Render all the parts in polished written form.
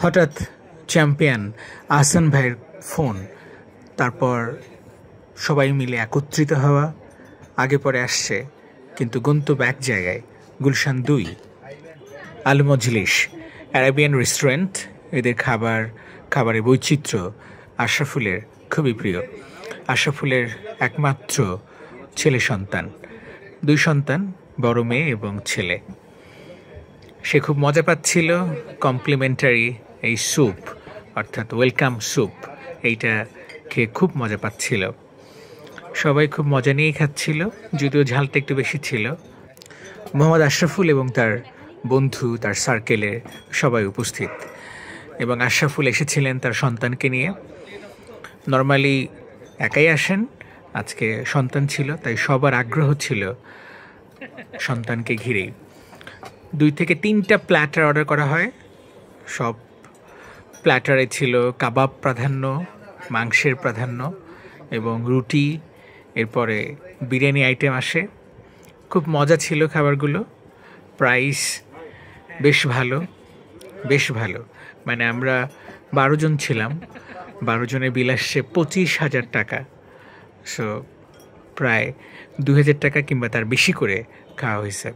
হঠাৎ চ্যাম্পিয়ন আহসান ভাইয়ের ফোন, তারপর সবাই মিলে একত্রিত হওয়া। আগে পরে আসছে কিন্তু গন্তব্য এক জায়গায়, গুলশান 2 আল মজলিস অ্যারাবিয়ান রেস্টুরেন্ট। এদের খাবারের বৈচিত্র্য আশরাফুলের খুবই প্রিয়। আশরাফুলের একমাত্র ছেলে সন্তান, 2 সন্তান, বড় মেয়ে এবং ছেলে। সে খুব মজা পাচ্ছিল কমপ্লিমেন্টারি এই স্যুপ, অর্থাৎ ওয়েলকাম স্যুপ, এইটা খেয়ে খুব মজা পাচ্ছিল। সবাই খুব মজা নিয়েই খাচ্ছিল, যদিও ঝালটা একটু বেশি ছিল। মোহাম্মদ আশরাফুল এবং তার বন্ধু, তার সার্কেলে সবাই উপস্থিত, এবং আশরাফুল এসেছিলেন তার সন্তানকে নিয়ে। নর্মালি একাই আসেন, আজকে সন্তান ছিল, তাই সবার আগ্রহ ছিল সন্তানকে ঘিরেই। 2 থেকে 3টা প্ল্যাটার অর্ডার করা হয়। সব প্ল্যাটারে ছিল কাবাব প্রাধান্য, মাংসের প্রাধান্য এবং রুটি, এরপরে বিরিয়ানি আইটেম আসে। খুব মজা ছিল খাবারগুলো। প্রাইস বেশ ভালো। মানে আমরা 12 জন ছিলাম, 12 জনের বিল আসছে 25,000 টাকা। সো প্রায় 2,000 টাকা কিংবা তার বেশি করে খাওয়া হয়েছে।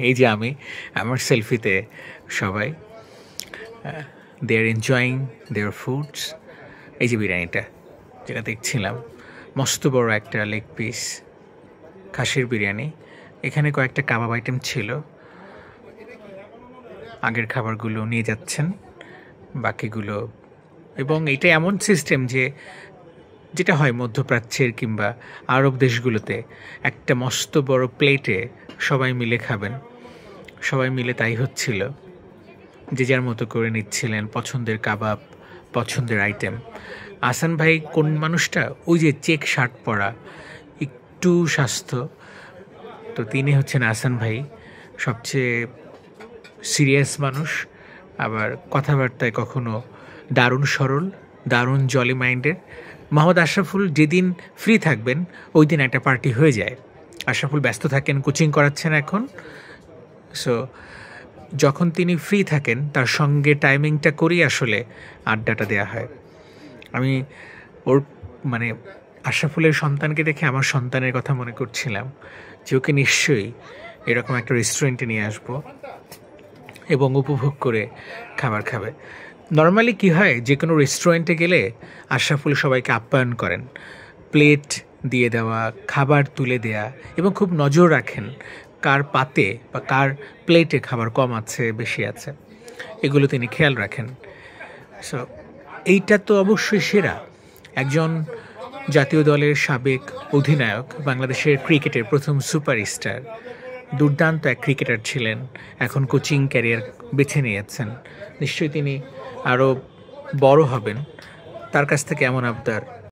এই যে আমার সেলফিতে সবাই দে আর এনজয়িং দেয়ার ফুডস। এই যে বিরিয়ানিটা যেটা দেখছিলাম, মস্ত বড় একটা লেগ পিস খাসির বিরিয়ানি। এখানে কয়েকটা কাবাব আইটেম ছিল। আগের খাবারগুলো নিয়ে যাচ্ছেন, বাকিগুলো। এবং এটা এমন সিস্টেম যেটা হয় মধ্যপ্রাচ্যের কিংবা আরব দেশগুলোতে, একটা মস্ত বড় প্লেটে সবাই মিলে খাবেন। সবাই মিলে তাই হচ্ছিল, যে যার মতো করে নিচ্ছিলেন পছন্দের কাবাব, পছন্দের আইটেম। আহসান ভাই কোন মানুষটা? ওই যে চেক শার্ট পরা, একটু স্বাস্থ্য, তো তিনি হচ্ছেন আহসান ভাই। সবচেয়ে সিরিয়াস মানুষ, আবার কথাবার্তায় কখনো দারুণ সরল, দারুণ জলি মাইন্ডের। মোহাম্মদ আশরাফুল যেদিন ফ্রি থাকবেন ওই দিন একটা পার্টি হয়ে যায়। আশরাফুল ব্যস্ত থাকেন, কোচিং করাচ্ছেন এখন। সো যখন তিনি ফ্রি থাকেন তার সঙ্গে টাইমিংটা করেই আসলে আড্ডাটা দেওয়া হয়। আমি আশরাফুলের সন্তানকে দেখে আমার সন্তানের কথা মনে করছিলাম, যে ওকে নিশ্চয়ই এরকম একটা রেস্টুরেন্টে নিয়ে আসবো এবং উপভোগ করে খাবার খাবে। নর্মালি কি হয়, যে কোনো রেস্টুরেন্টে গেলে আশরাফুল সবাইকে আপ্যায়ন করেন, প্লেট দিয়ে দেওয়া, খাবার তুলে দেয়া, এবং খুব নজর রাখেন কার পাতে বা কার প্লেটে খাবার কম আছে বেশি আছে, এগুলো তিনি খেয়াল রাখেন। সো এইটা তো অবশ্যই সেরা। একজন জাতীয় দলের সাবেক অধিনায়ক, বাংলাদেশের ক্রিকেটের প্রথম সুপারস্টার, দুর্দান্ত এক ক্রিকেটার ছিলেন, এখন কোচিং ক্যারিয়ার বেছে নিয়েছেন। নিশ্চয়ই তিনি আরও বড় হবেন, তার কাছ থেকে এমন আবদার